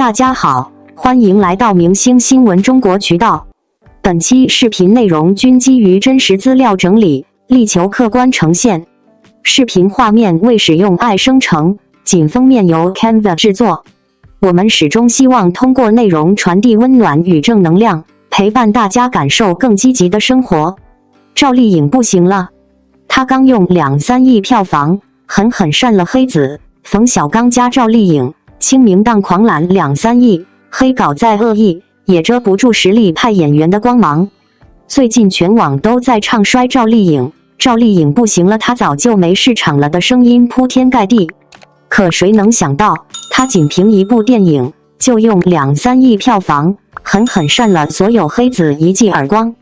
大家好，欢迎来到明星新闻中国渠道。本期视频内容均基于真实资料整理，力求客观呈现。视频画面未使用AI生成，仅封面由 Canva 制作。我们始终希望通过内容传递温暖与正能量，陪伴大家感受更积极的生活。赵丽颖不行了，她刚用2-3亿票房狠狠扇了黑子。冯小刚加赵丽颖，清明档狂揽2-3亿，黑稿再恶意也遮不住实力派演员的光芒。最近全网都在唱衰赵丽颖，赵丽颖不行了，她早就没市场了的声音铺天盖地。可谁能想到，她仅凭一部电影就用2-3亿票房，狠狠扇了所有黑子一记耳光。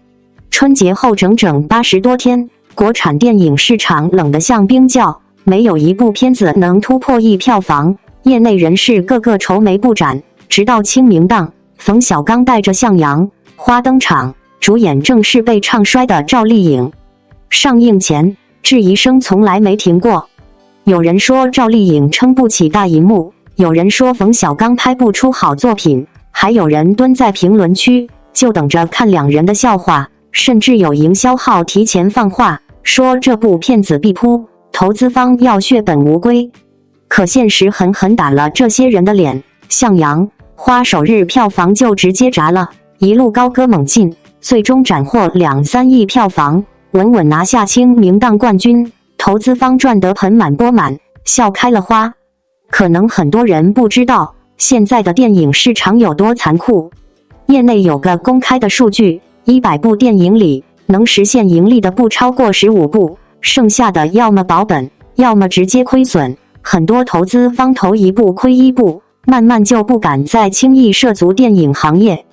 春节后整整80多天，国产电影市场冷得像冰窖，没有一部片子能突破亿票房，业内人士个个愁眉不展。直到清明档，冯小刚带着向阳花登场，主演正是被唱衰的赵丽颖。上映前，质疑声从来没停过。有人说赵丽颖撑不起大银幕，有人说冯小刚拍不出好作品，还有人蹲在评论区就等着看两人的笑话，甚至有营销号提前放话，说这部片子必扑，投资方要血本无归。可现实狠狠打了这些人的脸，向阳花首日票房就直接砸了，一路高歌猛进，最终斩获2-3亿票房，稳稳拿下清明档冠军，投资方赚得盆满钵满，笑开了花。可能很多人不知道，现在的电影市场有多残酷。业内有个公开的数据，100部电影里能实现盈利的不超过15部，剩下的要么保本，要么直接亏损。很多投资方投一部亏一部，慢慢就不敢再轻易涉足电影行业。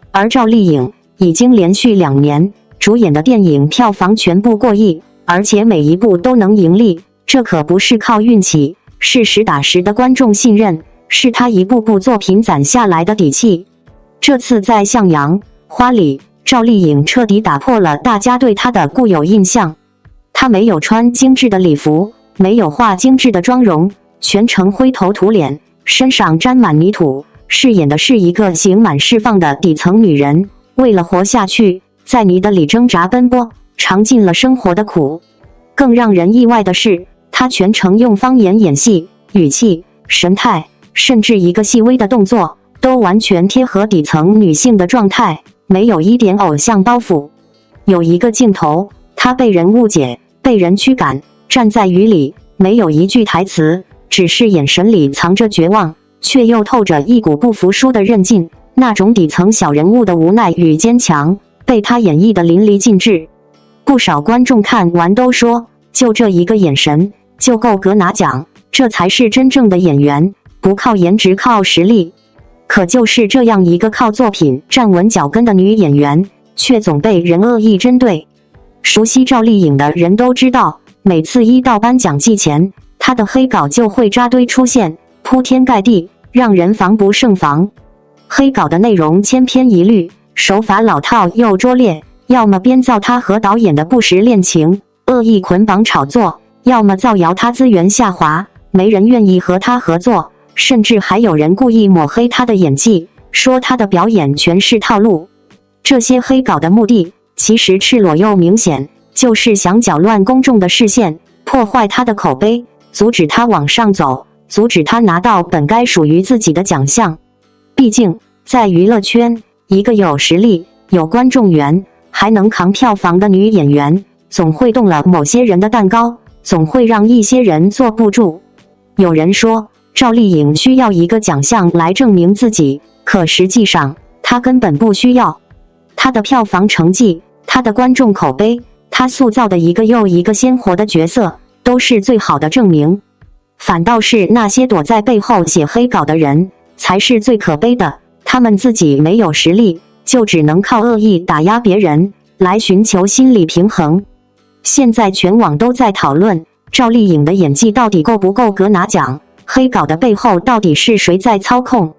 而赵丽颖已经连续2年主演的电影票房全部过亿，而且每一部都能盈利，这可不是靠运气，是实打实的观众信任，是她一部部作品攒下来的底气。这次在向阳花里，赵丽颖彻底打破了大家对她的固有印象。她没有穿精致的礼服，没有化精致的妆容，全程灰头土脸，身上沾满泥土，饰演的是一个刑满释放的底层女人，为了活下去，在泥的里挣扎奔波，尝尽了生活的苦。更让人意外的是，她全程用方言演戏，语气、神态，甚至一个细微的动作，都完全贴合底层女性的状态，没有一点偶像包袱。有一个镜头，她被人误解，被人驱赶，站在雨里，没有一句台词，只是眼神里藏着绝望，却又透着一股不服输的韧劲，那种底层小人物的无奈与坚强，被他演绎得淋漓尽致。不少观众看完都说，就这一个眼神就够格拿奖，这才是真正的演员，不靠颜值靠实力。可就是这样一个靠作品站稳脚跟的女演员，却总被人恶意针对。熟悉赵丽颖的人都知道，每次一到颁奖季前，她的黑稿就会扎堆出现，铺天盖地，让人防不胜防。黑稿的内容千篇一律，手法老套又拙劣，要么编造她和导演的不实恋情，恶意捆绑炒作，要么造谣她资源下滑，没人愿意和她合作，甚至还有人故意抹黑她的演技，说她的表演全是套路。这些黑稿的目的其实赤裸又明显，就是想搅乱公众的视线，破坏她的口碑，阻止她往上走，阻止她拿到本该属于自己的奖项。毕竟在娱乐圈，一个有实力、有观众缘，还能扛票房的女演员，总会动了某些人的蛋糕，总会让一些人坐不住。有人说，赵丽颖需要一个奖项来证明自己，可实际上她根本不需要。她的票房成绩，她的观众口碑，她塑造的一个又一个鲜活的角色，都是最好的证明。反倒是那些躲在背后写黑稿的人，才是最可悲的。他们自己没有实力，就只能靠恶意打压别人，来寻求心理平衡。现在全网都在讨论，赵丽颖的演技到底够不够格拿奖？黑稿的背后到底是谁在操控？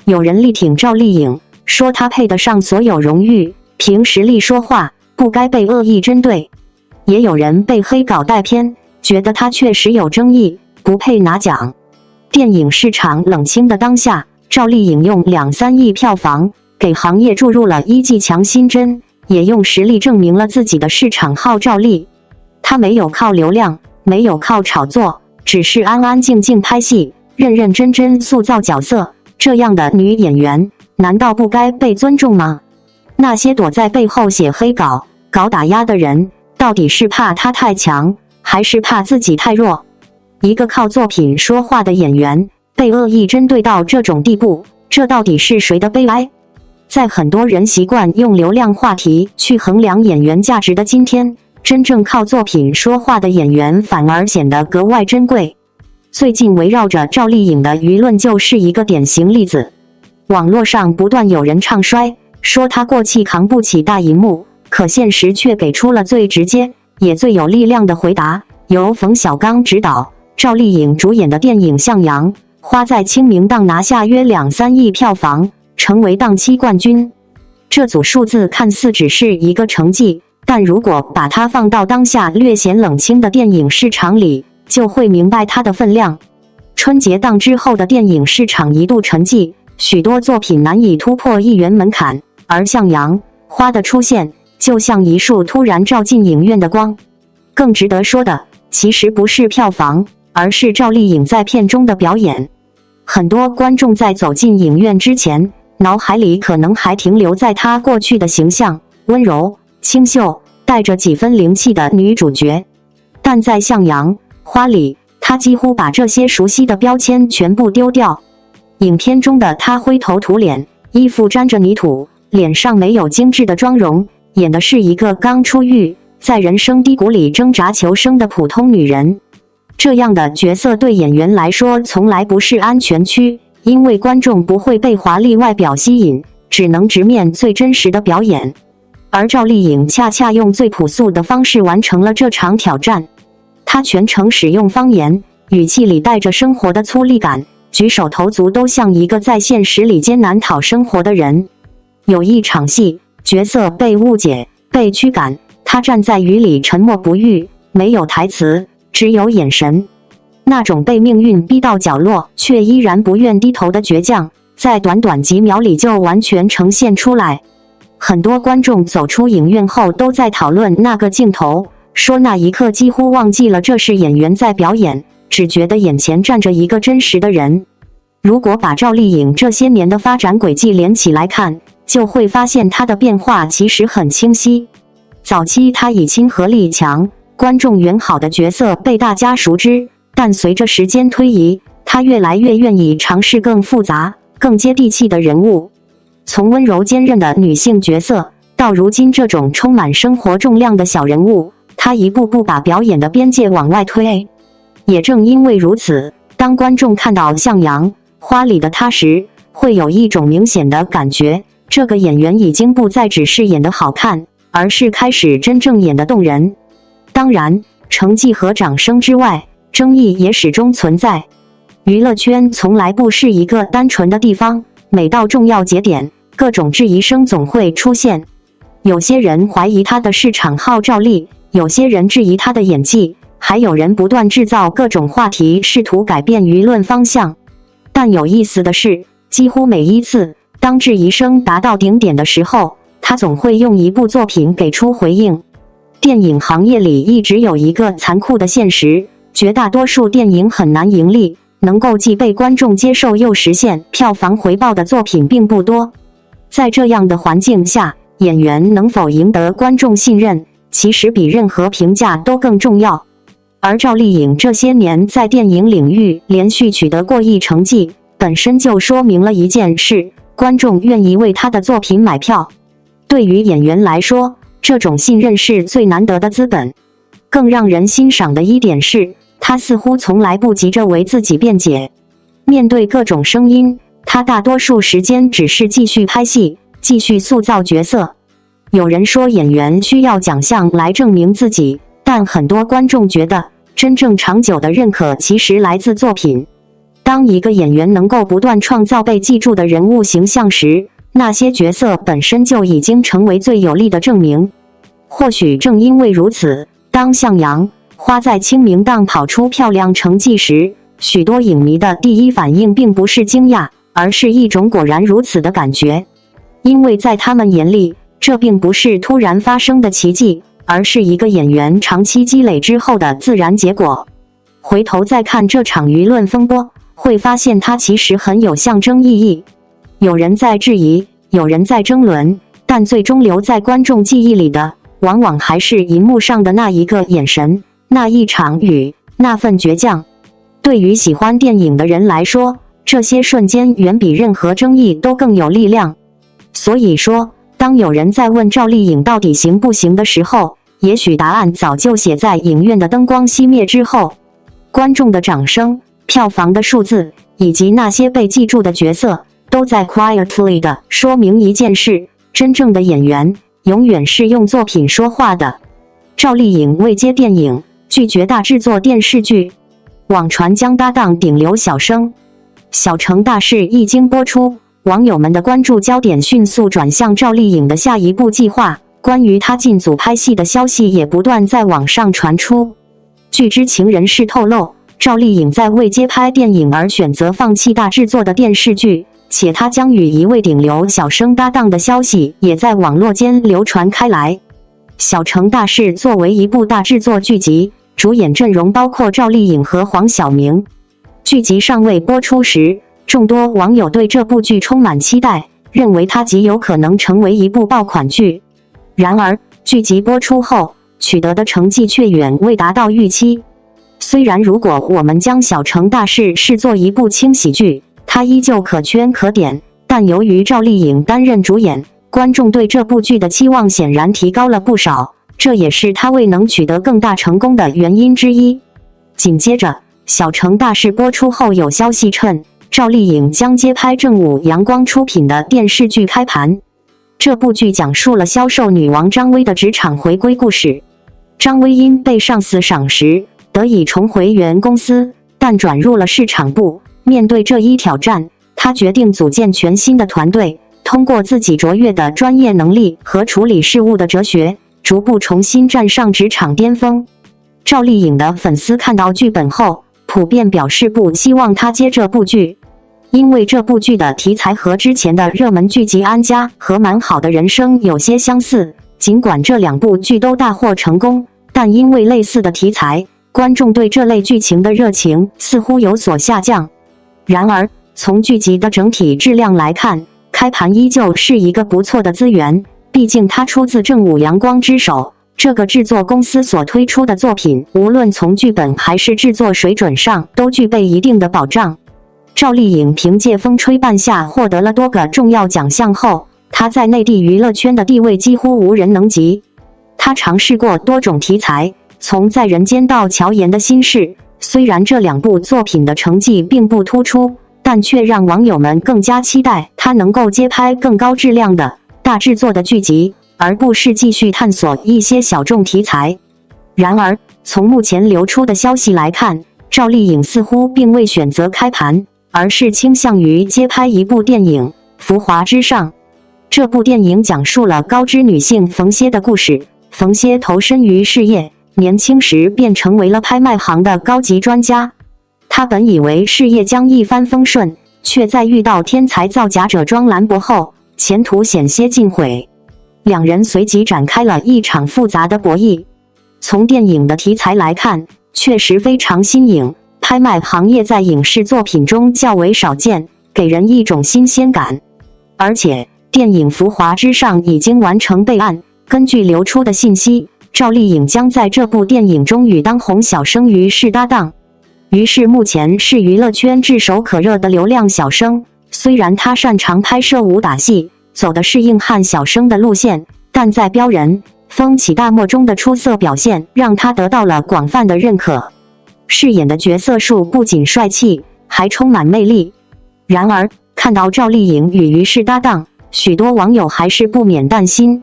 有人力挺赵丽颖，说她配得上所有荣誉，凭实力说话，不该被恶意针对。也有人被黑稿带偏，觉得她确实有争议，不配拿奖。电影市场冷清的当下，赵丽颖用2-3亿票房给行业注入了一剂强心针，也用实力证明了自己的市场号召力。她没有靠流量，没有靠炒作，只是安安静静拍戏，认认真真塑造角色。这样的女演员难道不该被尊重吗？那些躲在背后写黑稿、搞打压的人，到底是怕她太强，还是怕自己太弱？一个靠作品说话的演员被恶意针对到这种地步，这到底是谁的悲哀？在很多人习惯用流量话题去衡量演员价值的今天，真正靠作品说话的演员反而显得格外珍贵。最近围绕着赵丽颖的舆论就是一个典型例子。网络上不断有人唱衰，说她过气扛不起大荧幕，可现实却给出了最直接也最有力量的回答。由冯小刚执导，赵丽颖主演的电影《向阳》花在清明档拿下约2-3亿票房，成为档期冠军。这组数字看似只是一个成绩，但如果把它放到当下略显冷清的电影市场里，就会明白它的分量。春节档之后的电影市场一度沉寂，许多作品难以突破1亿元门槛，而《向阳》花的出现就像一束突然照进影院的光。更值得说的其实不是票房，而是赵丽颖在片中的表演。很多观众在走进影院之前，脑海里可能还停留在她过去的形象，温柔、清秀，带着几分灵气的女主角。但在《向阳》花里，她几乎把这些熟悉的标签全部丢掉。影片中的她灰头土脸，衣服沾着泥土，脸上没有精致的妆容，演的是一个刚出狱，在人生低谷里挣扎求生的普通女人。这样的角色对演员来说从来不是安全区，因为观众不会被华丽外表吸引，只能直面最真实的表演。而赵丽颖恰恰用最朴素的方式完成了这场挑战。她全程使用方言，语气里带着生活的粗粝感，举手投足都像一个在现实里艰难讨生活的人。有一场戏，角色被误解、被驱赶，她站在雨里沉默不语，没有台词，只有眼神。那种被命运逼到角落却依然不愿低头的倔强，在短短几秒里就完全呈现出来。很多观众走出影院后都在讨论那个镜头，说那一刻几乎忘记了这是演员在表演，只觉得眼前站着一个真实的人。如果把赵丽颖这些年的发展轨迹连起来看，就会发现她的变化其实很清晰。早期她以亲和力强、观众缘好的角色被大家熟知，但随着时间推移，她越来越愿意尝试更复杂、更接地气的人物。从温柔坚韧的女性角色，到如今这种充满生活重量的小人物，她一步步把表演的边界往外推。也正因为如此，当观众看到《向阳》花里的她时，会有一种明显的感觉，这个演员已经不再只是演得好看，而是开始真正演得动人。当然，成绩和掌声之外，争议也始终存在。娱乐圈从来不是一个单纯的地方，每到重要节点，各种质疑声总会出现。有些人怀疑他的市场号召力，有些人质疑他的演技，还有人不断制造各种话题，试图改变舆论方向。但有意思的是，几乎每一次当质疑声达到顶点的时候，他总会用一部作品给出回应。电影行业里一直有一个残酷的现实，绝大多数电影很难盈利，能够既被观众接受又实现票房回报的作品并不多。在这样的环境下，演员能否赢得观众信任，其实比任何评价都更重要。而赵丽颖这些年在电影领域连续取得过亿成绩，本身就说明了一件事：观众愿意为她的作品买票。对于演员来说，这种信任是最难得的资本。更让人欣赏的一点是，她似乎从来不急着为自己辩解。面对各种声音，她大多数时间只是继续拍戏，继续塑造角色。有人说演员需要奖项来证明自己，但很多观众觉得，真正长久的认可其实来自作品。当一个演员能够不断创造被记住的人物形象时，那些角色本身就已经成为最有力的证明。或许正因为如此，当《向阳》花在清明档跑出漂亮成绩时，许多影迷的第一反应并不是惊讶，而是一种果然如此的感觉。因为在他们眼里，这并不是突然发生的奇迹，而是一个演员长期积累之后的自然结果。回头再看这场舆论风波，会发现它其实很有象征意义。有人在质疑，有人在争论，但最终留在观众记忆里的，往往还是荧幕上的那一个眼神，那一场雨，那份倔强。对于喜欢电影的人来说，这些瞬间远比任何争议都更有力量。所以说，当有人在问赵丽颖到底行不行的时候，也许答案早就写在影院的灯光熄灭之后。观众的掌声、票房的数字，以及那些被记住的角色，都在 quietly 地说明一件事：真正的演员永远是用作品说话的。赵丽颖未接电影，拒绝大制作电视剧，网传将搭档顶流小生。小城大事一经播出，网友们的关注焦点迅速转向赵丽颖的下一步计划，关于她进组拍戏的消息也不断在网上传出。据知情人士透露，赵丽颖在为接拍电影而选择放弃大制作的电视剧，且她将与一位顶流小生搭档的消息也在网络间流传开来。小城大事作为一部大制作剧集，主演阵容包括赵丽颖和黄晓明。剧集尚未播出时，众多网友对这部剧充满期待，认为它极有可能成为一部爆款剧。然而，剧集播出后，取得的成绩却远未达到预期。虽然如果我们将小城大事视作一部轻喜剧，它依旧可圈可点，但由于赵丽颖担任主演，观众对这部剧的期望显然提高了不少，这也是它未能取得更大成功的原因之一。紧接着，小城大事播出后，有消息称赵丽颖将接拍正午阳光出品的电视剧《开盘》。这部剧讲述了销售女王张薇的职场回归故事。张薇因被上司赏识，得以重回原公司，但转入了市场部。面对这一挑战，她决定组建全新的团队，通过自己卓越的专业能力和处理事务的哲学，逐步重新站上职场巅峰。赵丽颖的粉丝看到剧本后，普遍表示不希望她接这部剧，因为这部剧的题材和之前的热门剧集《安家》和《蛮好的人生》有些相似。尽管这两部剧都大获成功，但因为类似的题材，观众对这类剧情的热情似乎有所下降。然而，从剧集的整体质量来看，开盘依旧是一个不错的资源，毕竟它出自正午阳光之手。这个制作公司所推出的作品，无论从剧本还是制作水准上，都具备一定的保障。赵丽颖凭借《风吹半夏》获得了多个重要奖项后，她在内地娱乐圈的地位几乎无人能及。她尝试过多种题材，从《在人间》到《乔岩的心事》，虽然这两部作品的成绩并不突出，但却让网友们更加期待她能够接拍更高质量的大制作的剧集，而不是继续探索一些小众题材。然而，从目前流出的消息来看，赵丽颖似乎并未选择开盘，而是倾向于接拍一部电影《浮华之上》。这部电影讲述了高知女性冯歇的故事。冯歇投身于事业，年轻时便成为了拍卖行的高级专家。他本以为事业将一帆风顺，却在遇到天才造假者庄兰博后，前途险些尽毁。两人随即展开了一场复杂的博弈。从电影的题材来看，确实非常新颖，拍卖行业在影视作品中较为少见，给人一种新鲜感。而且，电影《浮华之上》已经完成备案，根据流出的信息，赵丽颖将在这部电影中与当红小生于适搭档。于适目前是娱乐圈炙手可热的流量小生，虽然他擅长拍摄武打戏，走的是硬汉小生的路线，但在飙人、风起大漠中的出色表现让他得到了广泛的认可。饰演的角色树不仅帅气，还充满魅力。然而，看到赵丽颖与于适搭档，许多网友还是不免担心。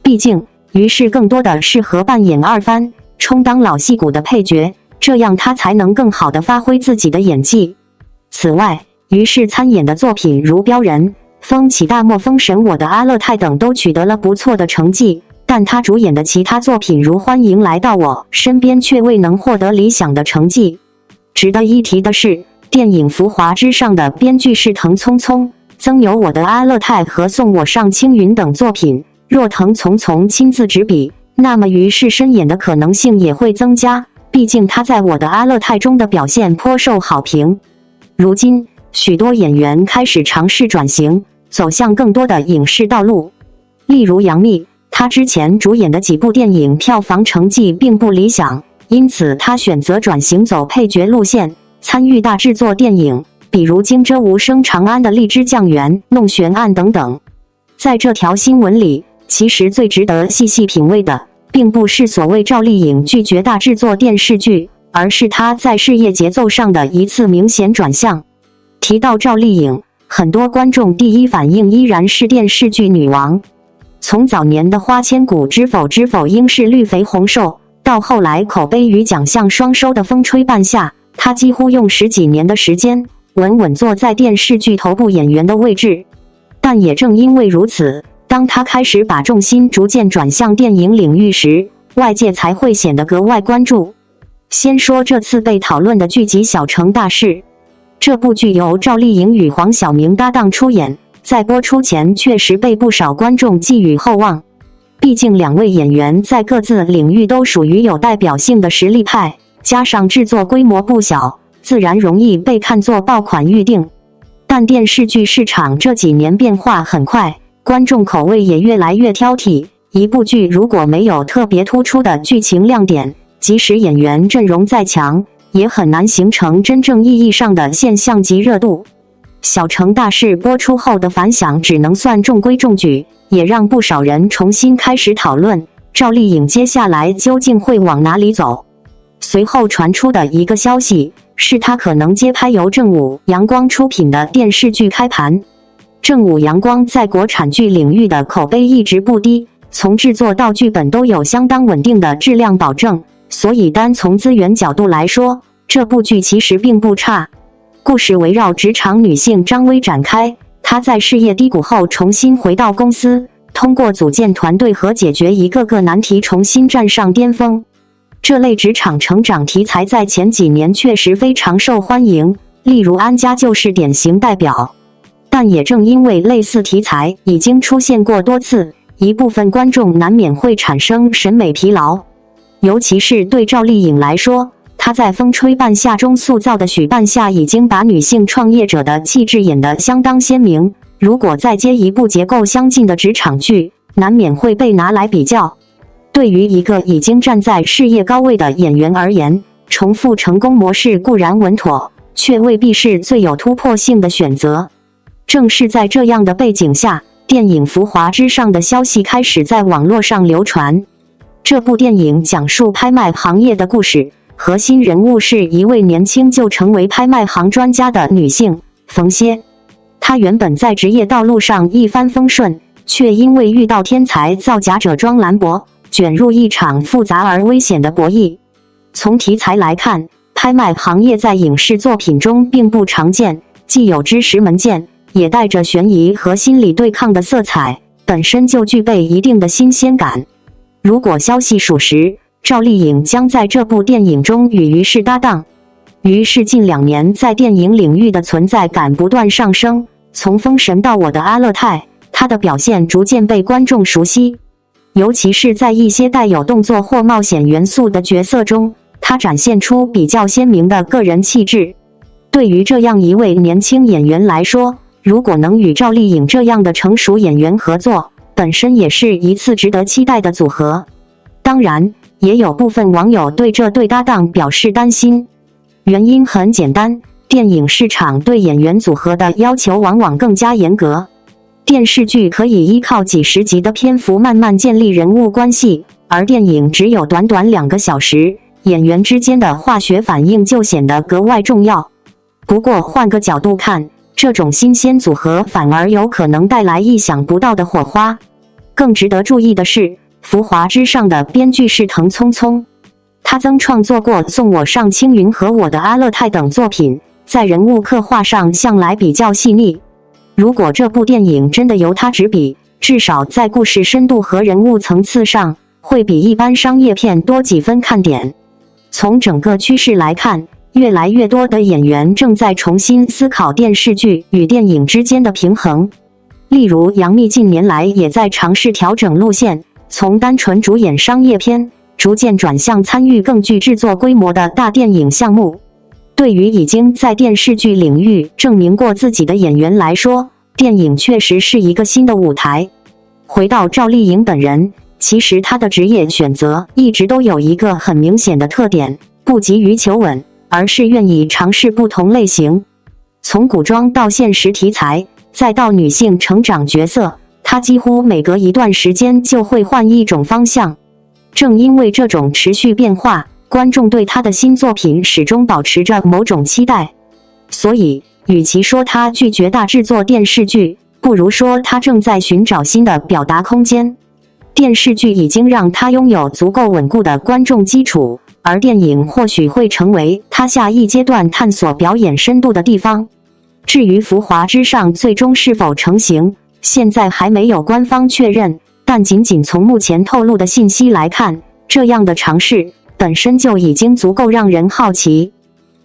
毕竟，于适更多的适合扮演二番，充当老戏骨的配角，这样他才能更好地发挥自己的演技。此外，于适参演的作品如《飙人》《风起大漠》《封神我的阿勒泰》等都取得了不错的成绩，但他主演的其他作品如《欢迎来到我身边》却未能获得理想的成绩。值得一提的是，电影《浮华之上》的编剧是藤聪聪，曾有《我的阿勒泰》和《送我上青云》等作品。若藤聪聪亲自执笔，那么于是深演的可能性也会增加，毕竟他在《我的阿勒泰》中的表现颇受好评。如今，许多演员开始尝试转型，走向更多的影视道路。例如杨幂，她之前主演的几部电影票房成绩并不理想，因此她选择转型走配角路线，参与大制作电影，比如惊蛰无声长安的荔枝酱园、弄玄案等等。在这条新闻里，其实最值得细细品味的，并不是所谓赵丽颖拒绝大制作电视剧，而是她在事业节奏上的一次明显转向。提到赵丽颖，很多观众第一反应依然是电视剧女王。从早年的《花千骨》知否知否应是绿肥红瘦，到后来口碑与奖项双收的《风吹半夏》，她几乎用10几年的时间，稳稳坐在电视剧头部演员的位置。但也正因为如此，当她开始把重心逐渐转向电影领域时，外界才会显得格外关注。先说这次被讨论的剧集《小城大事》。这部剧由赵丽颖与黄晓明搭档出演，在播出前确实被不少观众寄予厚望。毕竟两位演员在各自领域都属于有代表性的实力派，加上制作规模不小，自然容易被看作爆款预定。但电视剧市场这几年变化很快，观众口味也越来越挑剔。一部剧如果没有特别突出的剧情亮点，即使演员阵容再强，也很难形成真正意义上的现象级热度。小城大事播出后的反响只能算中规中矩，也让不少人重新开始讨论赵丽颖接下来究竟会往哪里走。随后传出的一个消息是她可能接拍由正午阳光出品的电视剧开盘。正午阳光在国产剧领域的口碑一直不低，从制作到剧本都有相当稳定的质量保证，所以单从资源角度来说，这部剧其实并不差。故事围绕职场女性张薇展开，她在事业低谷后重新回到公司，通过组建团队和解决一个个难题重新站上巅峰。这类职场成长题材在前几年确实非常受欢迎，例如安家就是典型代表。但也正因为类似题材已经出现过多次，一部分观众难免会产生审美疲劳。尤其是对赵丽颖来说，她在《风吹半夏》中塑造的许半夏已经把女性创业者的气质演得相当鲜明，如果再接一部结构相近的职场剧，难免会被拿来比较。对于一个已经站在事业高位的演员而言，重复成功模式固然稳妥，却未必是最有突破性的选择。正是在这样的背景下，电影《浮华之上》的消息开始在网络上流传。这部电影讲述拍卖行业的故事，核心人物是一位年轻就成为拍卖行专家的女性冯歇。她原本在职业道路上一帆风顺，却因为遇到天才造假者庄兰博，卷入一场复杂而危险的博弈。从题材来看，拍卖行业在影视作品中并不常见，既有知识门件，也带着悬疑和心理对抗的色彩，本身就具备一定的新鲜感。如果消息属实，赵丽颖将在这部电影中与于适搭档。于是近2年在电影领域的存在感不断上升，从《封神》到《我的阿勒泰》，她的表现逐渐被观众熟悉。尤其是在一些带有动作或冒险元素的角色中，她展现出比较鲜明的个人气质。对于这样一位年轻演员来说，如果能与赵丽颖这样的成熟演员合作，本身也是一次值得期待的组合。当然，也有部分网友对这对搭档表示担心。原因很简单，电影市场对演员组合的要求往往更加严格。电视剧可以依靠几十集的篇幅慢慢建立人物关系，而电影只有短短2个小时，演员之间的化学反应就显得格外重要。不过换个角度看，这种新鲜组合反而有可能带来意想不到的火花。更值得注意的是，《浮华之上》的编剧是藤聪聪，他曾创作过《送我上青云》和《我的阿勒泰》等作品，在人物刻画上向来比较细腻。如果这部电影真的由他执笔，至少在故事深度和人物层次上，会比一般商业片多几分看点。从整个趋势来看，越来越多的演员正在重新思考电视剧与电影之间的平衡。例如，杨幂近年来也在尝试调整路线，从单纯主演商业片，逐渐转向参与更具制作规模的大电影项目。对于已经在电视剧领域证明过自己的演员来说，电影确实是一个新的舞台。回到赵丽颖本人，其实她的职业选择一直都有一个很明显的特点，不急于求稳，而是愿意尝试不同类型。从古装到现实题材，再到女性成长角色，她几乎每隔一段时间就会换一种方向。正因为这种持续变化，观众对她的新作品始终保持着某种期待。所以，与其说她拒绝大制作电视剧，不如说她正在寻找新的表达空间。电视剧已经让她拥有足够稳固的观众基础，而电影或许会成为她下一阶段探索表演深度的地方。至于《浮华之上》最终是否成型，现在还没有官方确认，但仅仅从目前透露的信息来看，这样的尝试本身就已经足够让人好奇。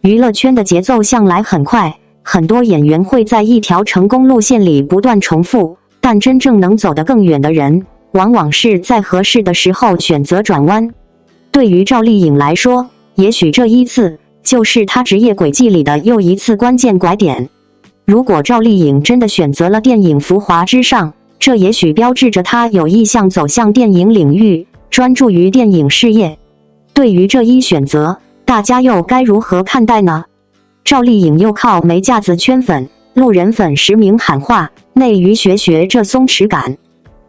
娱乐圈的节奏向来很快，很多演员会在一条成功路线里不断重复，但真正能走得更远的人，往往是在合适的时候选择转弯。对于赵丽颖来说，也许这一次就是她职业轨迹里的又一次关键拐点。如果赵丽颖真的选择了电影《浮华之上》，这也许标志着她有意向走向电影领域，专注于电影事业。对于这一选择，大家又该如何看待呢？赵丽颖又靠没架子圈粉，路人粉实名喊话，内娱学学这松弛感。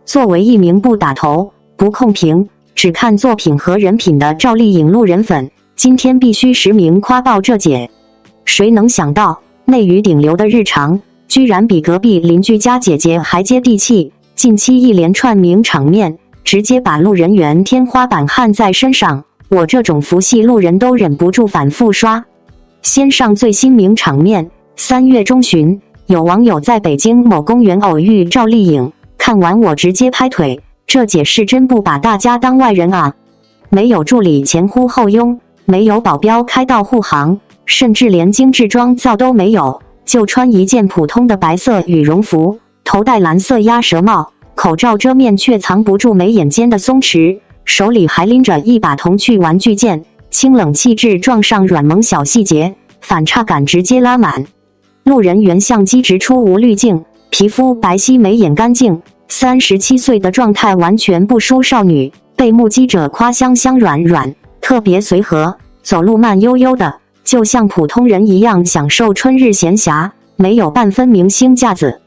作为一名不打头、不控评，只看作品和人品的赵丽颖路人粉，今天必须实名夸爆这姐。谁能想到，内娱顶流的日常，居然比隔壁邻居家姐姐还接地气，近期一连串名场面，直接把路人缘天花板焊在身上，我这种佛系路人都忍不住反复刷。先上最新名场面，3月中旬，有网友在北京某公园偶遇赵丽颖，看完我直接拍腿，这姐是真不把大家当外人啊！没有助理前呼后拥，没有保镖开道护航，甚至连精致妆造都没有，就穿一件普通的白色羽绒服，头戴蓝色鸭舌帽，口罩遮面却藏不住眉眼间的松弛，手里还拎着一把童趣玩具剑，清冷气质撞上软萌小细节，反差感直接拉满。路人缘相机直出无滤镜，皮肤白皙眉眼干净，37岁的状态完全不输少女，被目击者夸香香软软，特别随和，走路慢悠悠的，就像普通人一样享受春日闲暇，没有半分明星架子。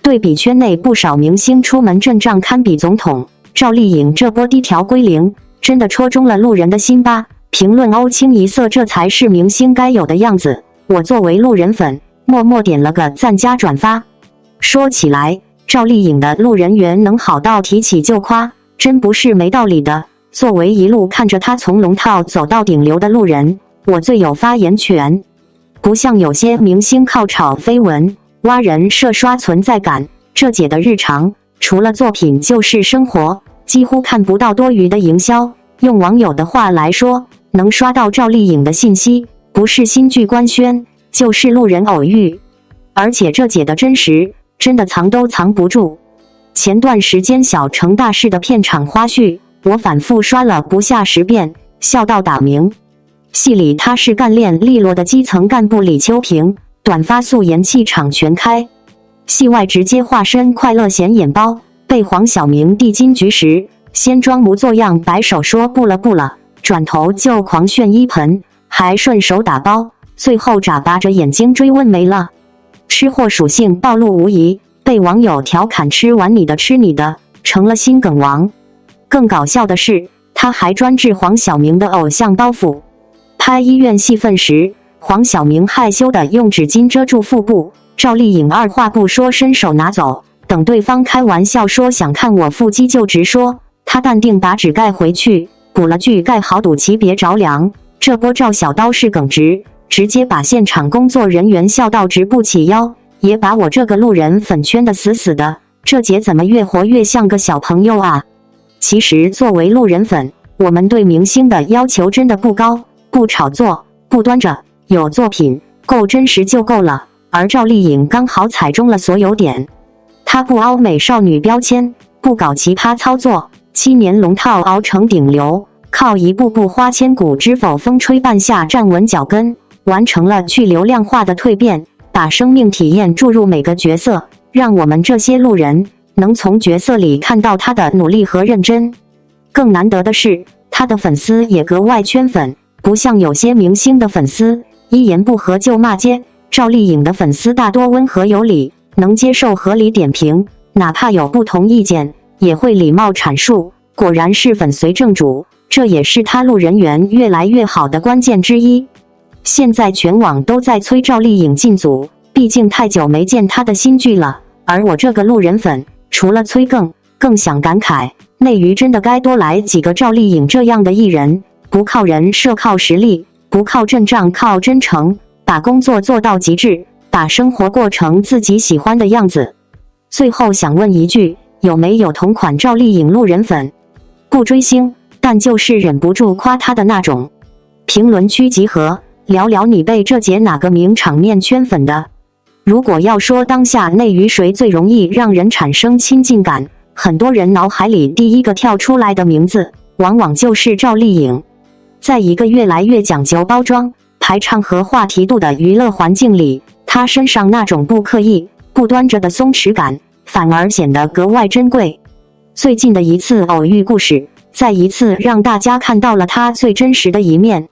对比圈内不少明星出门阵仗堪比总统，赵丽颖这波低调归零，真的戳中了路人的心吧。评论欧清一色，这才是明星该有的样子。我作为路人粉，默默点了个赞加转发。说起来，赵丽颖的路人缘能好到提起就夸，真不是没道理的。作为一路看着她从龙套走到顶流的路人，我最有发言权。不像有些明星靠炒绯闻、挖人设刷存在感，这姐的日常除了作品就是生活，几乎看不到多余的营销。用网友的话来说，能刷到赵丽颖的信息，不是新剧官宣，就是路人偶遇。而且这姐的真实，真的藏都藏不住。前段时间小成大事的片场花絮，我反复刷了不下10遍，笑到打鸣。戏里她是干练利落的基层干部李秋平，短发素颜气场全开；戏外直接化身快乐显眼包，被黄晓明递金桔时，先装模作样摆手说不了不了，转头就狂炫一盆，还顺手打包，最后眨巴着眼睛追问没了。吃货属性暴露无遗，被网友调侃吃完你的吃你的，成了新梗王。更搞笑的是，他还专治黄晓明的偶像包袱。拍医院戏份时，黄晓明害羞地用纸巾遮住腹部，赵丽颖二话不说伸手拿走，等对方开玩笑说想看我腹肌就直说，他淡定把纸盖回去，补了句盖好赌气别着凉。这波赵小刀是耿直，直接把现场工作人员笑到直不起腰，也把我这个路人粉圈得死死的。这姐怎么越活越像个小朋友啊？其实作为路人粉，我们对明星的要求真的不高，不炒作，不端着，有作品，够真实就够了。而赵丽颖刚好踩中了所有点，她不凹美少女标签，不搞奇葩操作，7年龙套熬成顶流，靠一步步花千骨知否风吹半夏站稳脚跟，完成了去流量化的蜕变，把生命体验注入每个角色，让我们这些路人能从角色里看到她的努力和认真。更难得的是，她的粉丝也格外圈粉，不像有些明星的粉丝一言不合就骂街，赵丽颖的粉丝大多温和有礼，能接受合理点评，哪怕有不同意见也会礼貌阐述，果然是粉随正主，这也是她路人缘越来越好的关键之一。现在全网都在催赵丽颖进组，毕竟太久没见她的新剧了，而我这个路人粉除了催更想感慨，内娱真的该多来几个赵丽颖这样的艺人，不靠人设靠实力，不靠阵仗靠真诚，把工作做到极致，把生活过成自己喜欢的样子。最后想问一句，有没有同款赵丽颖路人粉？不追星，但就是忍不住夸她的那种。评论区集合，聊聊你被这节哪个名场面圈粉的。如果要说当下内娱谁最容易让人产生亲近感，很多人脑海里第一个跳出来的名字，往往就是赵丽颖。在一个越来越讲究包装、排场和话题度的娱乐环境里，她身上那种不刻意、不端着的松弛感，反而显得格外珍贵。最近的一次偶遇故事，再一次让大家看到了她最真实的一面。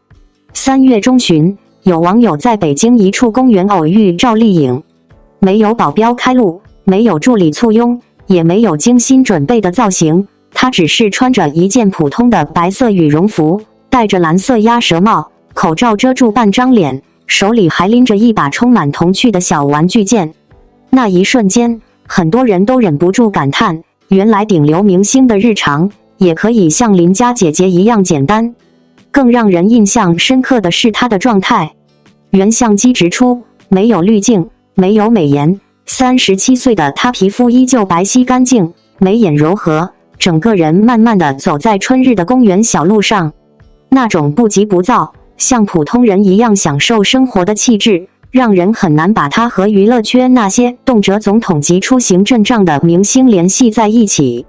3月中旬，有网友在北京一处公园偶遇赵丽颖，没有保镖开路，没有助理簇拥，也没有精心准备的造型，她只是穿着一件普通的白色羽绒服，戴着蓝色鸭舌帽，口罩遮住半张脸，手里还拎着一把充满童趣的小玩具剑。那一瞬间，很多人都忍不住感叹，原来顶流明星的日常也可以像邻家姐姐一样简单。更让人印象深刻的是她的状态，原相机直出，没有滤镜，没有美颜，37岁的她皮肤依旧白皙干净，眉眼柔和，整个人慢慢地走在春日的公园小路上，那种不急不躁，像普通人一样享受生活的气质，让人很难把她和娱乐圈那些动辄总统级出行阵仗的明星联系在一起。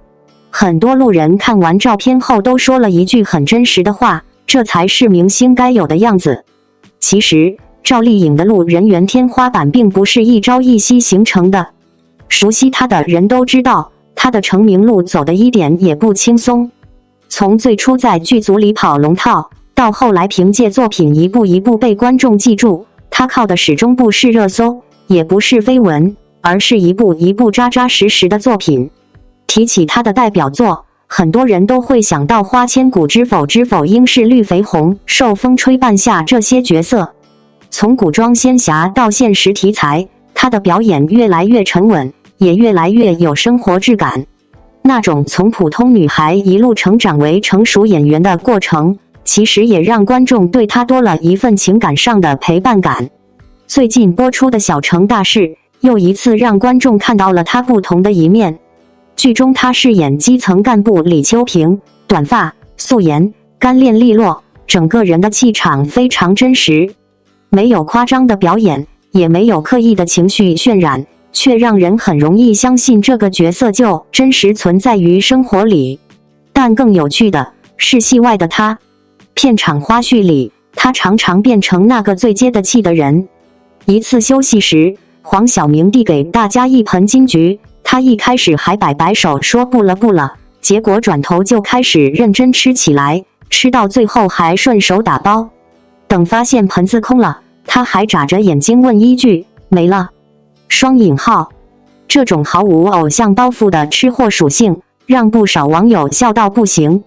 很多路人看完照片后都说了一句很真实的话，这才是明星该有的样子。其实，赵丽颖的路人缘天花板并不是一朝一夕形成的，熟悉她的人都知道，她的成名路走的一点也不轻松。从最初在剧组里跑龙套，到后来凭借作品一步一步被观众记住，她靠的始终不是热搜，也不是绯闻，而是一步一步扎扎实实的作品。提起她的代表作，很多人都会想到花千骨知否知否应是绿肥红、受风吹半夏这些角色。从古装仙侠到现实题材，她的表演越来越沉稳，也越来越有生活质感。那种从普通女孩一路成长为成熟演员的过程，其实也让观众对她多了一份情感上的陪伴感。最近播出的《小城大事》又一次让观众看到了她不同的一面。剧中她饰演基层干部李秋平，短发、素颜，干练利落，整个人的气场非常真实，没有夸张的表演，也没有刻意的情绪渲染，却让人很容易相信这个角色就真实存在于生活里。但更有趣的是戏外的她，片场花絮里，她常常变成那个最接地气的人。一次休息时，黄晓明递给大家一盆金桔，他一开始还摆摆手说不了不了，结果转头就开始认真吃起来，吃到最后还顺手打包。等发现盆子空了，他还眨着眼睛问一句：没了？双引号。这种毫无偶像包袱的吃货属性，让不少网友笑到不行。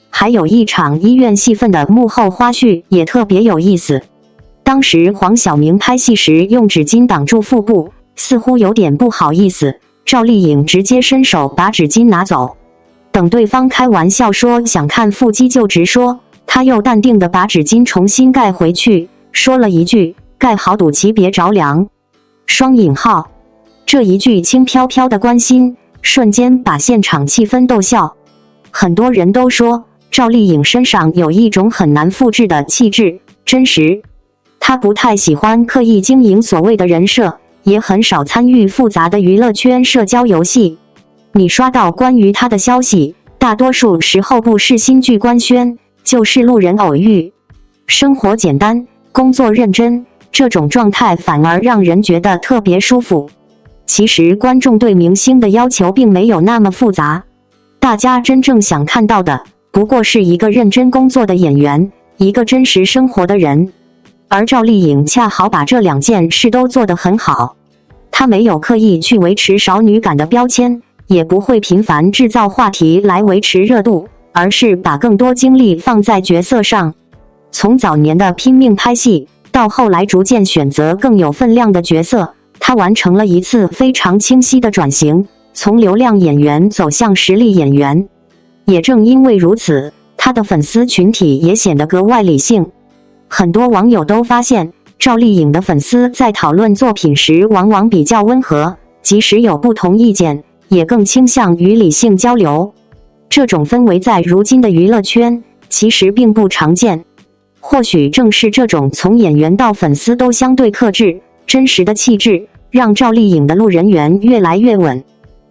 还有一场医院戏份的幕后花絮也特别有意思。当时黄晓明拍戏时用纸巾挡住腹部，似乎有点不好意思，赵丽颖直接伸手把纸巾拿走。等对方开玩笑说想看腹肌就直说，他又淡定地把纸巾重新盖回去，说了一句：盖好肚脐别着凉。双引号。这一句轻飘飘的关心，瞬间把现场气氛逗笑。很多人都说赵丽颖身上有一种很难复制的气质，真实。他不太喜欢刻意经营所谓的人设，也很少参与复杂的娱乐圈社交游戏。你刷到关于他的消息，大多数时候不是新剧官宣，就是路人偶遇。生活简单，工作认真，这种状态反而让人觉得特别舒服。其实观众对明星的要求并没有那么复杂，大家真正想看到的不过是一个认真工作的演员，一个真实生活的人。而赵丽颖恰好把这两件事都做得很好。她没有刻意去维持少女感的标签，也不会频繁制造话题来维持热度，而是把更多精力放在角色上。从早年的拼命拍戏，到后来逐渐选择更有分量的角色，她完成了一次非常清晰的转型，从流量演员走向实力演员。也正因为如此，她的粉丝群体也显得格外理性。很多网友都发现，赵丽颖的粉丝在讨论作品时往往比较温和，即使有不同意见，也更倾向于理性交流。这种氛围在如今的娱乐圈其实并不常见。或许正是这种从演员到粉丝都相对克制、真实的气质，让赵丽颖的路人缘越来越稳。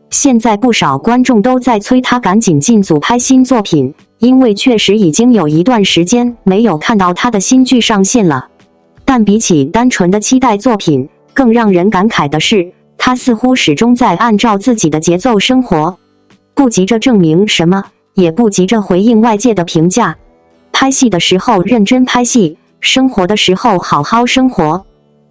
现在不少观众都在催她赶紧进组拍新作品，因为确实已经有一段时间没有看到她的新剧上线了。但比起单纯的期待作品，更让人感慨的是，她似乎始终在按照自己的节奏生活，不急着证明什么，也不急着回应外界的评价。拍戏的时候认真拍戏，生活的时候好好生活。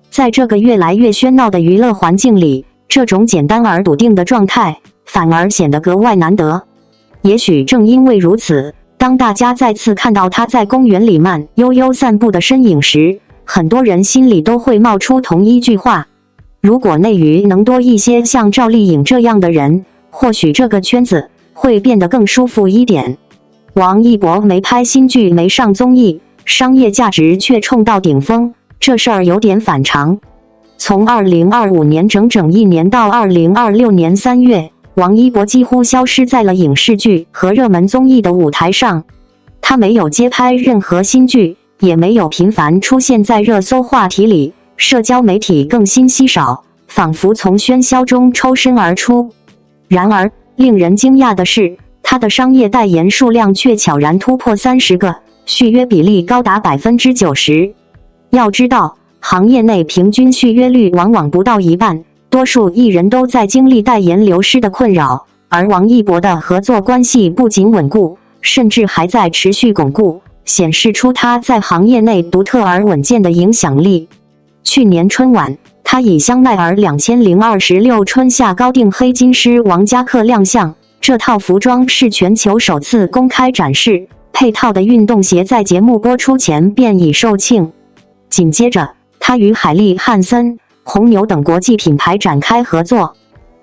在这个越来越喧闹的娱乐环境里，这种简单而笃定的状态反而显得格外难得。也许正因为如此，当大家再次看到他在公园里慢悠悠散步的身影时，很多人心里都会冒出同一句话：如果内娱能多一些像赵丽颖这样的人，或许这个圈子会变得更舒服一点。王一博没拍新剧，没上综艺，商业价值却冲到顶峰，这事儿有点反常。从2025年整整1年到2026年3月，王一博几乎消失在了影视剧和热门综艺的舞台上。他没有接拍任何新剧，也没有频繁出现在热搜话题里，社交媒体更新稀少，仿佛从喧嚣中抽身而出。然而，令人惊讶的是，他的商业代言数量却悄然突破30个，续约比例高达90%。要知道，行业内平均续约率往往不到一半，多数艺人都在经历代言流失的困扰，而王一博的合作关系不仅稳固，甚至还在持续巩固，显示出他在行业内独特而稳健的影响力。去年春晚，他以香奈儿2026春夏高定黑金狮王家克亮相，这套服装是全球首次公开展示，配套的运动鞋在节目播出前便已售罄。紧接着，他与海利汉森、红牛等国际品牌展开合作。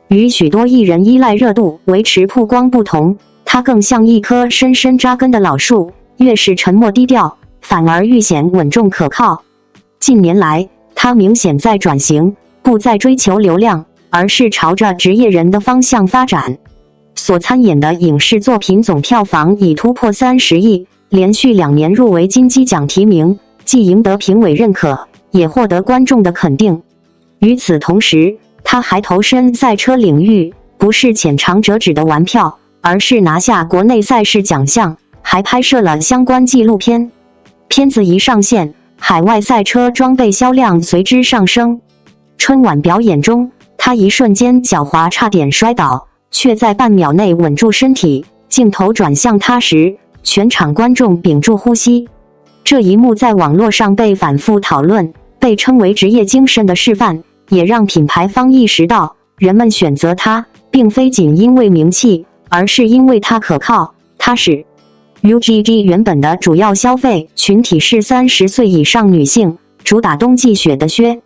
与许多艺人依赖热度维持曝光不同，他更像一棵深深扎根的老树，越是沉默低调，反而愈显稳重可靠。近年来，他明显在转型，不再追求流量，而是朝着职业人的方向发展。所参演的影视作品总票房已突破30亿，连续2年入围金鸡奖提名，既赢得评委认可，也获得观众的肯定。与此同时，他还投身赛车领域，不是浅尝辄止的玩票，而是拿下国内赛事奖项，还拍摄了相关纪录片。片子一上线，海外赛车装备销量随之上升。春晚表演中，他一瞬间脚滑差点摔倒，却在半秒内稳住身体，镜头转向他时，全场观众屏住呼吸。这一幕在网络上被反复讨论，被称为职业精神的示范，也让品牌方意识到，人们选择他，并非仅因为名气，而是因为他可靠、踏实。UGG 原本的主要消费群体是30岁以上女性，主打冬季雪的靴。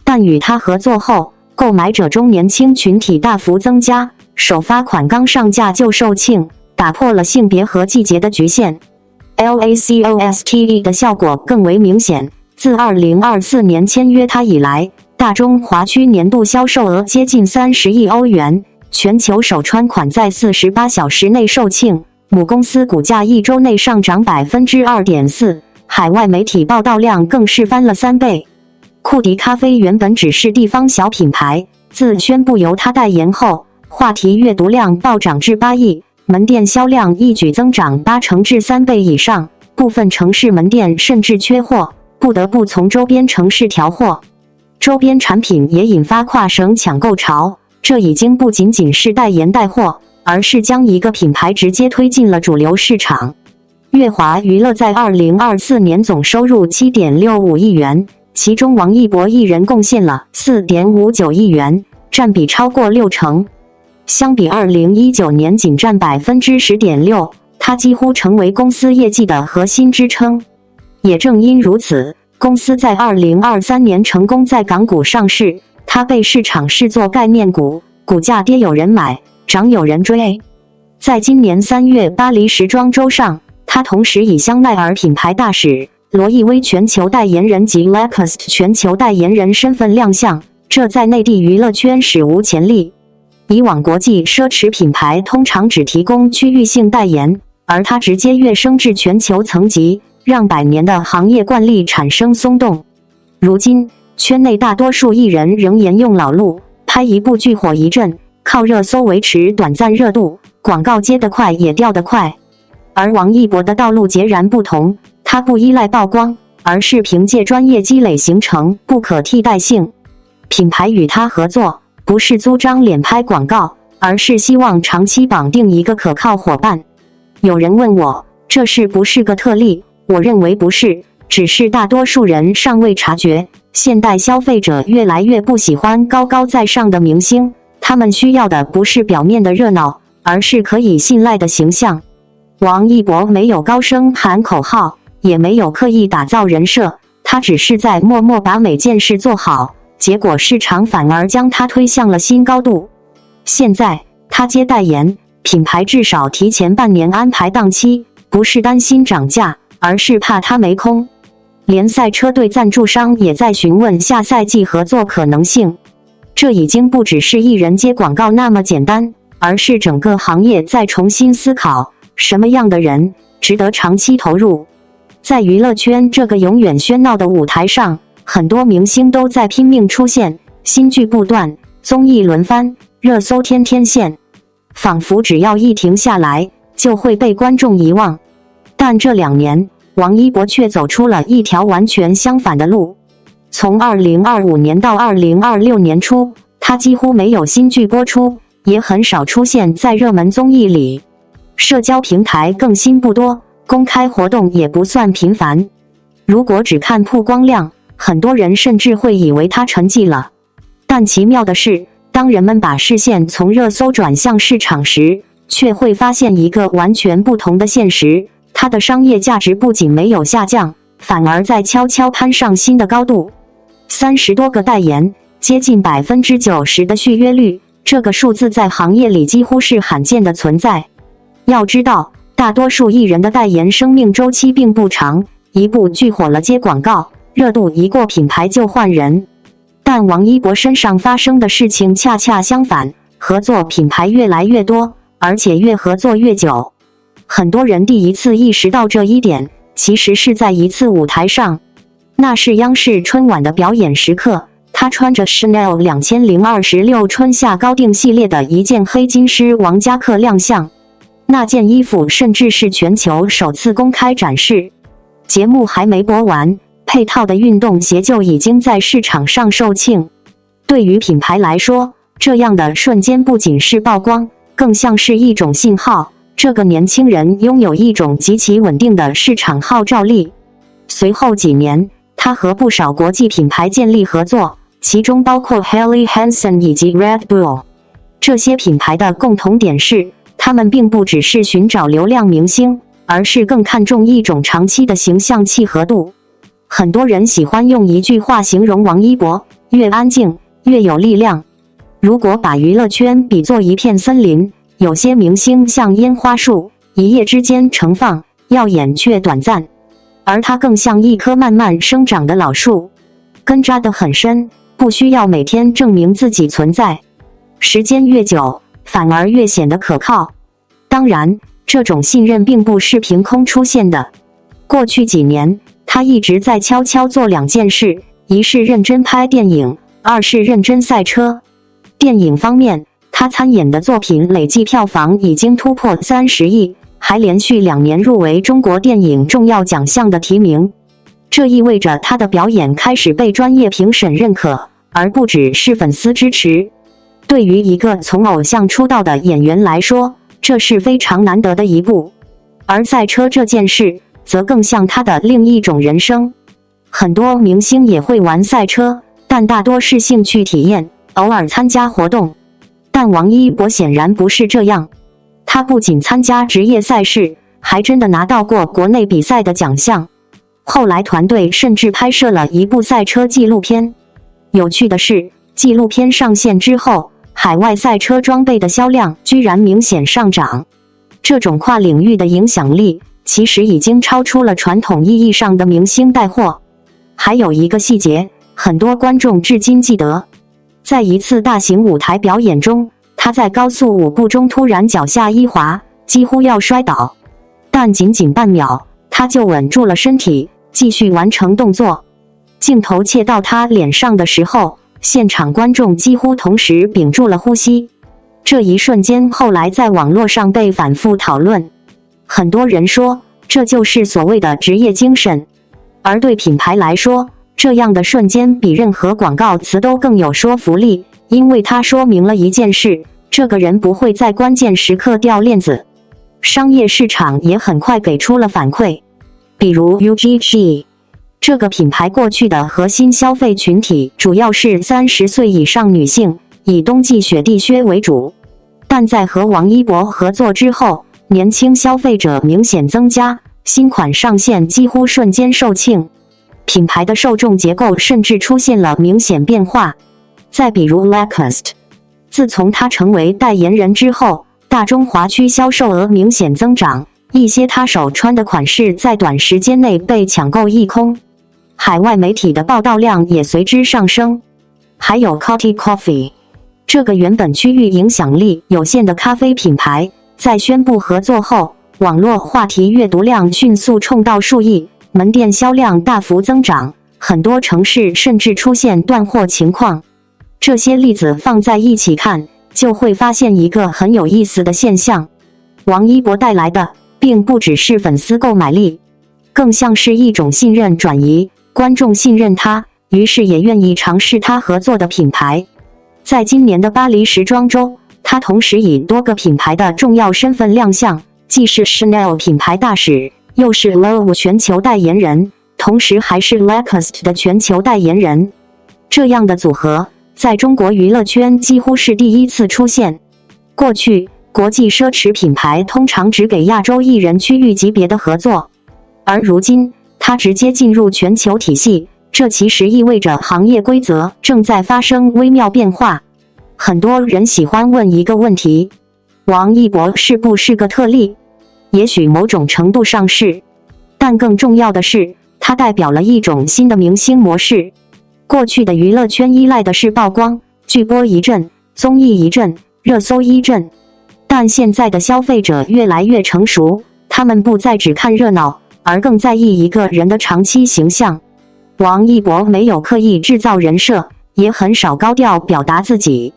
但与他合作后，购买者中年轻群体大幅增加，首发款刚上架就售罄，打破了性别和季节的局限。LACOSTE 的效果更为明显，自2024年签约他以来，大中华区年度销售额接近30亿欧元，全球首穿款在48小时内售罄，母公司股价1周内上涨2.4%，海外媒体报道量更是翻了3倍。库迪咖啡原本只是地方小品牌，自宣布由他代言后，话题阅读量暴涨至8亿，门店销量一举增长8成至3倍以上，部分城市门店甚至缺货，不得不从周边城市调货。周边产品也引发跨省抢购潮，这已经不仅仅是代言带货，而是将一个品牌直接推进了主流市场。乐华娱乐在2024年总收入 7.65 亿元，其中王一博一人贡献了 4.59 亿元，占比超过6成。相比2019年仅占 10.6%， 它几乎成为公司业绩的核心支撑。也正因如此，公司在2023年成功在港股上市，它被市场视作概念股，股价跌有人买，涨有人追。在今年3月巴黎时装周上，它同时以香奈儿品牌大使、罗意威全球代言人及 Lacoste 全球代言人身份亮相，这在内地娱乐圈史无前例。以往国际奢侈品牌通常只提供区域性代言，而它直接跃升至全球层级，让百年的行业惯例产生松动。如今，圈内大多数艺人仍沿用老路，拍一部剧火一阵，靠热搜维持短暂热度，广告接得快也掉得快。而王一博的道路截然不同，他不依赖曝光，而是凭借专业积累形成不可替代性。品牌与他合作，不是租张脸拍广告，而是希望长期绑定一个可靠伙伴。有人问我，这是不是个特例？我认为不是，只是大多数人尚未察觉，现代消费者越来越不喜欢高高在上的明星，他们需要的不是表面的热闹，而是可以信赖的形象。王一博没有高声喊口号，也没有刻意打造人设，他只是在默默把每件事做好，结果市场反而将他推向了新高度。现在他接代言，品牌至少提前半年安排档期，不是担心涨价，而是怕他没空。联赛车队赞助商也在询问下赛季合作可能性。这已经不只是艺人接广告那么简单，而是整个行业在重新思考什么样的人值得长期投入。在娱乐圈这个永远喧闹的舞台上，很多明星都在拼命出现，新剧不断，综艺轮番，热搜天天现，仿佛只要一停下来，就会被观众遗忘。但这2年，王一博却走出了一条完全相反的路。从2025年到2026年初，他几乎没有新剧播出，也很少出现在热门综艺里。社交平台更新不多，公开活动也不算频繁。如果只看曝光量，很多人甚至会以为他沉寂了。但奇妙的是，当人们把视线从热搜转向市场时，却会发现一个完全不同的现实。它的商业价值不仅没有下降，反而在悄悄攀上新的高度。30多个代言，接近 90% 的续约率，这个数字在行业里几乎是罕见的存在。要知道，大多数艺人的代言生命周期并不长，一部剧火了接广告，热度一过品牌就换人。但王一博身上发生的事情恰恰相反，合作品牌越来越多，而且越合作越久。很多人第一次意识到这一点，其实是在一次舞台上。那是央视春晚的表演时刻，他穿着 Chanel 2026春夏高定系列的一件黑金丝王夹克亮相。那件衣服甚至是全球首次公开展示。节目还没播完，配套的运动鞋就已经在市场上售罄。对于品牌来说，这样的瞬间不仅是曝光，更像是一种信号，这个年轻人拥有一种极其稳定的市场号召力。随后几年，他和不少国际品牌建立合作，其中包括 Helly Hansen 以及 Red Bull。这些品牌的共同点是，他们并不只是寻找流量明星，而是更看重一种长期的形象契合度。很多人喜欢用一句话形容王一博：越安静，越有力量。如果把娱乐圈比作一片森林，有些明星像烟花树，一夜之间盛放，耀眼却短暂；而他更像一棵慢慢生长的老树，根扎得很深，不需要每天证明自己存在。时间越久，反而越显得可靠。当然，这种信任并不是凭空出现的。过去几年，他一直在悄悄做两件事，一是认真拍电影，二是认真赛车。电影方面，他参演的作品累计票房已经突破30亿，还连续2年入围中国电影重要奖项的提名。这意味着他的表演开始被专业评审认可，而不只是粉丝支持。对于一个从偶像出道的演员来说，这是非常难得的一步。而赛车这件事，则更像他的另一种人生。很多明星也会玩赛车，但大多是兴趣体验，偶尔参加活动。但王一博显然不是这样，他不仅参加职业赛事，还真的拿到过国内比赛的奖项。后来团队甚至拍摄了一部赛车纪录片。有趣的是，纪录片上线之后，海外赛车装备的销量居然明显上涨。这种跨领域的影响力，其实已经超出了传统意义上的明星带货。还有一个细节，很多观众至今记得，在一次大型舞台表演中，他在高速舞步中突然脚下一滑，几乎要摔倒，但仅仅半秒，他就稳住了身体，继续完成动作。镜头切到他脸上的时候，现场观众几乎同时屏住了呼吸。这一瞬间后来在网络上被反复讨论，很多人说这就是所谓的职业精神。而对品牌来说，这样的瞬间比任何广告词都更有说服力，因为它说明了一件事：这个人不会在关键时刻掉链子。商业市场也很快给出了反馈，比如 UGG 这个品牌过去的核心消费群体主要是30岁以上女性，以冬季雪地靴为主。但在和王一博合作之后，年轻消费者明显增加，新款上线几乎瞬间售罄，品牌的受众结构甚至出现了明显变化。再比如 Lacoste， 自从他成为代言人之后，大中华区销售额明显增长，一些他手穿的款式在短时间内被抢购一空，海外媒体的报道量也随之上升。还有 Coty Coffee， 这个原本区域影响力有限的咖啡品牌，在宣布合作后，网络话题阅读量迅速冲到数亿，门店销量大幅增长，很多城市甚至出现断货情况。这些例子放在一起看，就会发现一个很有意思的现象：王一博带来的并不只是粉丝购买力，更像是一种信任转移，观众信任他，于是也愿意尝试他合作的品牌。在今年的巴黎时装周，他同时以多个品牌的重要身份亮相，既是 Chanel 品牌大使，又是 Loewe 全球代言人，同时还是 Lacoste 的全球代言人。这样的组合在中国娱乐圈几乎是第一次出现。过去，国际奢侈品牌通常只给亚洲艺人区域级别的合作，而如今他直接进入全球体系，这其实意味着行业规则正在发生微妙变化。很多人喜欢问一个问题：王一博是不是个特例？也许某种程度上是，但更重要的是，它代表了一种新的明星模式。过去的娱乐圈依赖的是曝光，剧播一阵，综艺一阵，热搜一阵。但现在的消费者越来越成熟，他们不再只看热闹，而更在意一个人的长期形象。王一博没有刻意制造人设，也很少高调表达自己，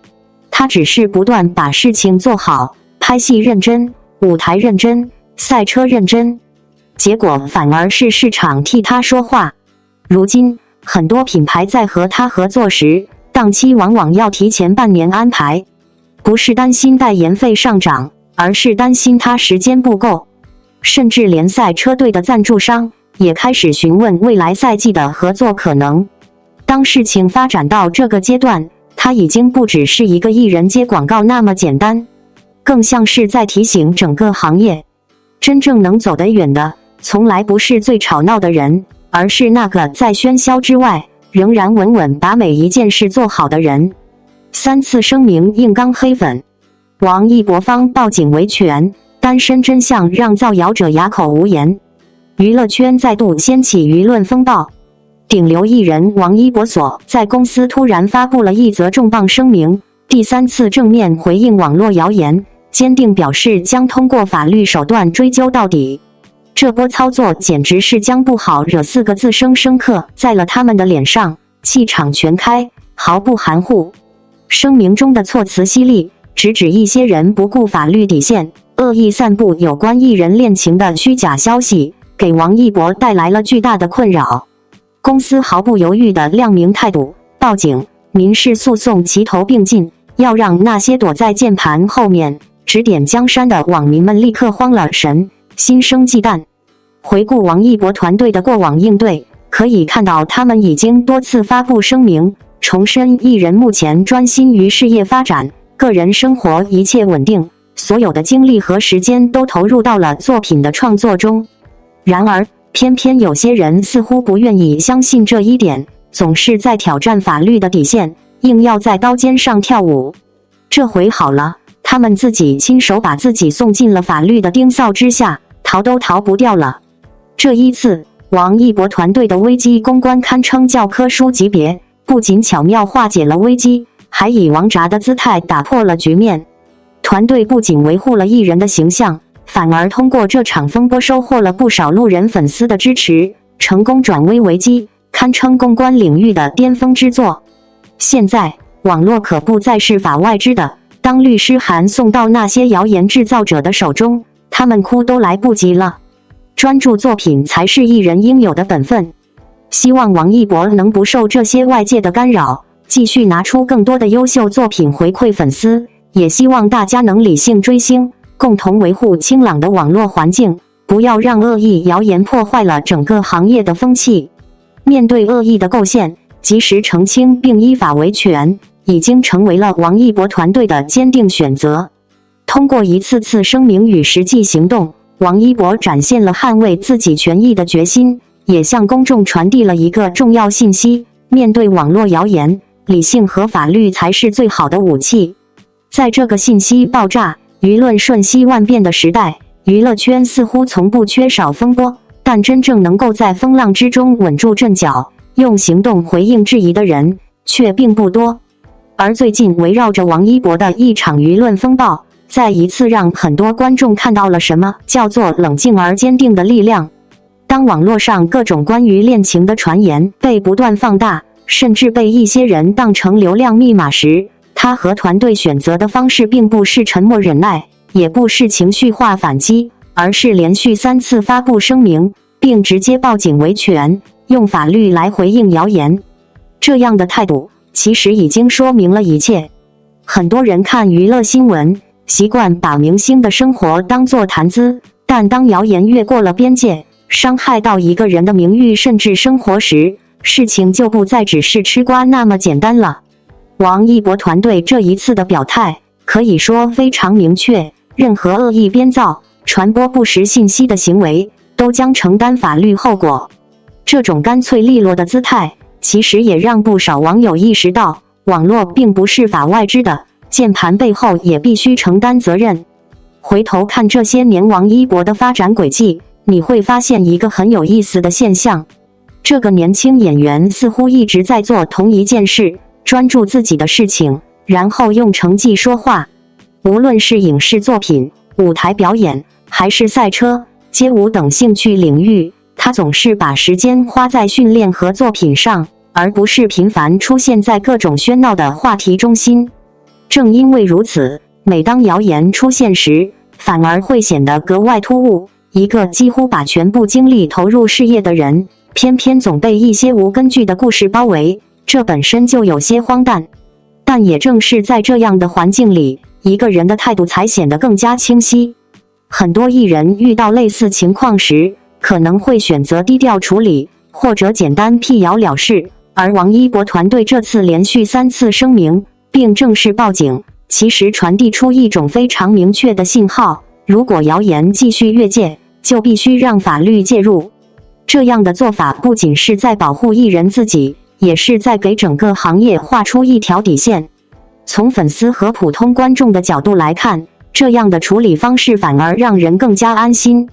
他只是不断把事情做好，拍戏认真，舞台认真，赛车认真，结果反而是市场替他说话。如今，很多品牌在和他合作时，档期往往要提前半年安排，不是担心代言费上涨，而是担心他时间不够。甚至连赛车队的赞助商也开始询问未来赛季的合作可能。当事情发展到这个阶段，它已经不只是一个艺人接广告那么简单，更像是在提醒整个行业，真正能走得远的，从来不是最吵闹的人，而是那个在喧嚣之外，仍然稳稳把每一件事做好的人。3次声明硬刚黑粉，王一博方报警维权，单身真相让造谣者哑口无言。娱乐圈再度掀起舆论风暴，顶流艺人王一博所在公司突然发布了一则重磅声明，第3次正面回应网络谣言，坚定表示将通过法律手段追究到底。这波操作简直是将不好惹4个字深刻在了他们的脸上，气场全开，毫不含糊。声明中的措辞犀利，直指一些人不顾法律底线，恶意散布有关艺人恋情的虚假消息，给王一博带来了巨大的困扰。公司毫不犹豫地亮明态度，报警、民事诉讼齐头并进，要让那些躲在键盘后面指点江山的网民们立刻慌了神，心生忌惮。回顾王一博团队的过往应对，可以看到他们已经多次发布声明，重申艺人目前专心于事业发展，个人生活一切稳定，所有的精力和时间都投入到了作品的创作中。然而，偏偏有些人似乎不愿意相信这一点，总是在挑战法律的底线，硬要在刀尖上跳舞。这回好了，他们自己亲手把自己送进了法律的盯梢之下，逃都逃不掉了。这一次，王一博团队的危机公关堪称教科书级别，不仅巧妙化解了危机，还以王炸的姿态打破了局面。团队不仅维护了艺人的形象，反而通过这场风波收获了不少路人粉丝的支持，成功转危为机，堪称公关领域的巅峰之作。现在，网络可不再是法外之的，当律师函送到那些谣言制造者的手中，他们哭都来不及了。专注作品才是艺人应有的本分。希望王一博能不受这些外界的干扰，继续拿出更多的优秀作品回馈粉丝，也希望大家能理性追星，共同维护清朗的网络环境，不要让恶意谣言破坏了整个行业的风气。面对恶意的构陷，及时澄清并依法维权，已经成为了王一博团队的坚定选择。通过一次次声明与实际行动，王一博展现了捍卫自己权益的决心，也向公众传递了一个重要信息：面对网络谣言，理性和法律才是最好的武器。在这个信息爆炸、舆论瞬息万变的时代，娱乐圈似乎从不缺少风波，但真正能够在风浪之中稳住阵脚，用行动回应质疑的人却并不多。而最近围绕着王一博的一场舆论风暴，再一次让很多观众看到了什么叫做冷静而坚定的力量。当网络上各种关于恋情的传言被不断放大，甚至被一些人当成流量密码时，他和团队选择的方式并不是沉默忍耐，也不是情绪化反击，而是连续3次发布声明，并直接报警维权，用法律来回应谣言。这样的态度其实已经说明了一切。很多人看娱乐新闻，习惯把明星的生活当作谈资，但当谣言越过了边界，伤害到一个人的名誉甚至生活时，事情就不再只是吃瓜那么简单了。王一博团队这一次的表态可以说非常明确，任何恶意编造、传播不实信息的行为都将承担法律后果。这种干脆利落的姿态，其实也让不少网友意识到，网络并不是法外之的，键盘背后也必须承担责任。回头看这些年王一博的发展轨迹，你会发现一个很有意思的现象：这个年轻演员似乎一直在做同一件事，专注自己的事情，然后用成绩说话。无论是影视作品、舞台表演，还是赛车、街舞等兴趣领域，他总是把时间花在训练和作品上，而不是频繁出现在各种喧闹的话题中心。正因为如此，每当谣言出现时，反而会显得格外突兀。一个几乎把全部精力投入事业的人，偏偏总被一些无根据的故事包围，这本身就有些荒诞。但也正是在这样的环境里，一个人的态度才显得更加清晰。很多艺人遇到类似情况时，可能会选择低调处理，或者简单辟谣了事，而王一博团队这次连续3次声明，并正式报警，其实传递出一种非常明确的信号：如果谣言继续越界，就必须让法律介入。这样的做法不仅是在保护艺人自己，也是在给整个行业画出一条底线。从粉丝和普通观众的角度来看，这样的处理方式反而让人更加安心，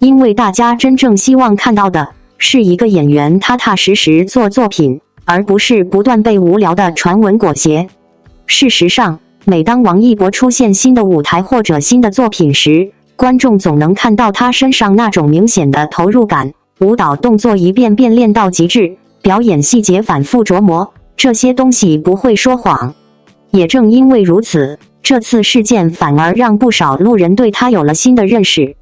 因为大家真正希望看到的是一个演员踏踏实实做作品，而不是不断被无聊的传闻裹挟。事实上，每当王一博出现新的舞台或者新的作品时，观众总能看到他身上那种明显的投入感，舞蹈动作一遍遍练到极致，表演细节反复琢磨，这些东西不会说谎。也正因为如此，这次事件反而让不少路人对他有了新的认识。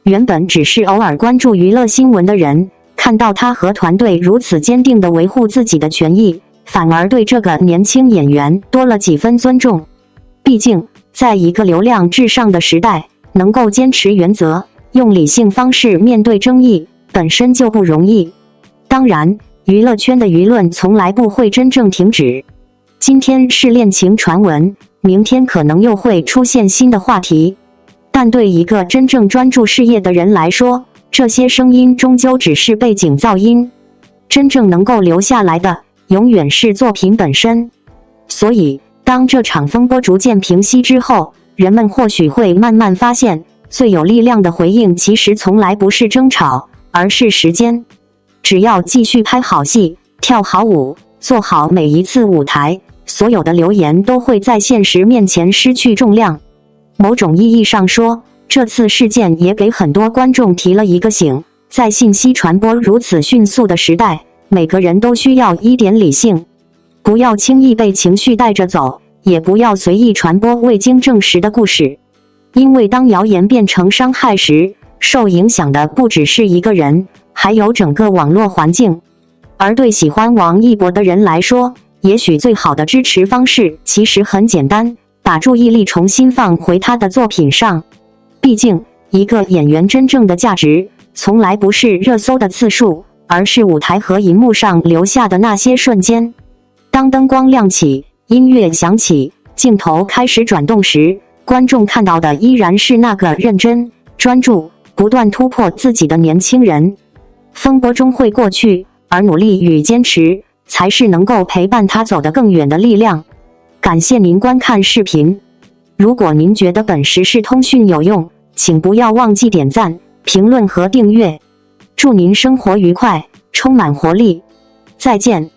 原本只是偶尔关注娱乐新闻的人，看到他和团队如此坚定地维护自己的权益，反而对这个年轻演员多了几分尊重。毕竟，在一个流量至上的时代，能够坚持原则，用理性方式面对争议，本身就不容易。当然，娱乐圈的舆论从来不会真正停止。今天是恋情传闻，明天可能又会出现新的话题。但对一个真正专注事业的人来说，这些声音终究只是背景噪音。真正能够留下来的，永远是作品本身。所以，当这场风波逐渐平息之后，人们或许会慢慢发现，最有力量的回应其实从来不是争吵，而是时间。只要继续拍好戏，跳好舞，做好每一次舞台，所有的流言都会在现实面前失去重量。某种意义上说，这次事件也给很多观众提了一个醒，在信息传播如此迅速的时代，每个人都需要一点理性，不要轻易被情绪带着走，也不要随意传播未经证实的故事。因为当谣言变成伤害时，受影响的不只是一个人，还有整个网络环境。而对喜欢王一博的人来说，也许最好的支持方式其实很简单，把注意力重新放回他的作品上。毕竟，一个演员真正的价值，从来不是热搜的次数，而是舞台和荧幕上留下的那些瞬间。当灯光亮起，音乐响起，镜头开始转动时，观众看到的依然是那个认真、专注、不断突破自己的年轻人。风波终会过去，而努力与坚持，才是能够陪伴他走得更远的力量。感谢您观看视频。如果您觉得本时事通讯有用，请不要忘记点赞、评论和订阅。祝您生活愉快，充满活力。再见。